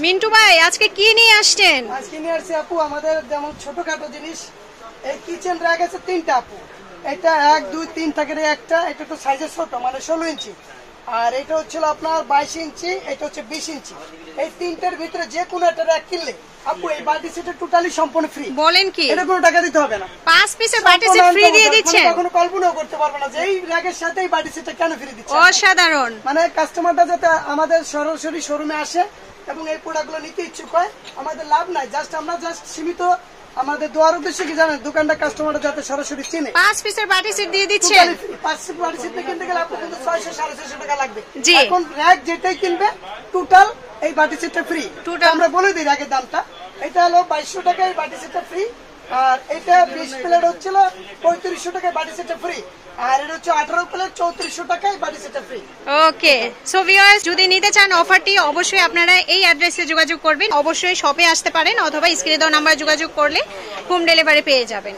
মিন্টু ভাই আজকে কি নিয়ে আসছেন? আজকে নিয়ে আসছি আপু আমাদের যেমন ছোটখাটো জিনিস। এই কিচেন র্যাক আছে 3টা আপু। এটা 1 2 3 থাকে একটা, এটা তো সাইজে ছোট মানে 16 ইঞ্চি, আর এটা হচ্ছিল আপনার 22 ইঞ্চি, এটা হচ্ছে 20 ইঞ্চি। এই 3টার ভিতরে যে কোনো একটা র্যাক কিনলে আপু এই বাটি সেট টোটালি সম্পূর্ণ ফ্রি। বলেন কি? এটা কোনো টাকা দিতে হবে না। 5 পিসের বাটি সেট ফ্রি দিয়ে দিচ্ছেন? কখনো কল্পনাও করতে পারবে না যে এই র্যাকের সাথে এই বাটি সেটটা কেন ফ্রি দিচ্ছে। অসাধারণ। মানে কাস্টমারটা যাতে আমাদের সরাসরি শোরুমে আসে এবং এই প্রোডাক্টগুলো নিতে ইচ্ছুক হয়, আমাদের লাভ নাই, আমরা সীমিত আমাদের দোয়ার উদ্দেশ্যে কি জানেন, দোকানটা কাস্টমারটা যাতে সরাসরি চিনে। 5 পিসের বাটি সেট দিয়ে দিচ্ছেন? 5 পিস বাটি সেট কিনতে গেলে আপনার কিন্তু 600 650 টাকা লাগবে। জি। এখন র‍্যাক যেটাই কিনবে টোটাল এই বাটি সেটটা ফ্রি। আমরা বলে দিই র‍্যাকের দামটা, এটা হলো 2200 টাকা এই বাটি সেটটা ফ্রি, আর এটা 20 প্লেট হচ্ছিল 3500 টাকায় বাটি সেটটা ফ্রি, আর এটা হচ্ছে 18 প্লেট 3400 টাকায় বাটি সেটটা ফ্রি। ওকে, সো ভিউয়ার্স যদি নিতে চান অফারটি অবশ্যই আপনারা এই অ্যাড্রেসে যোগাযোগ করবেন, অবশ্যই শপে আসতে পারেন অথবা স্ক্রিনে দেওয়া নাম্বারে যোগাযোগ করলে হোম ডেলিভারি পেয়ে যাবেন।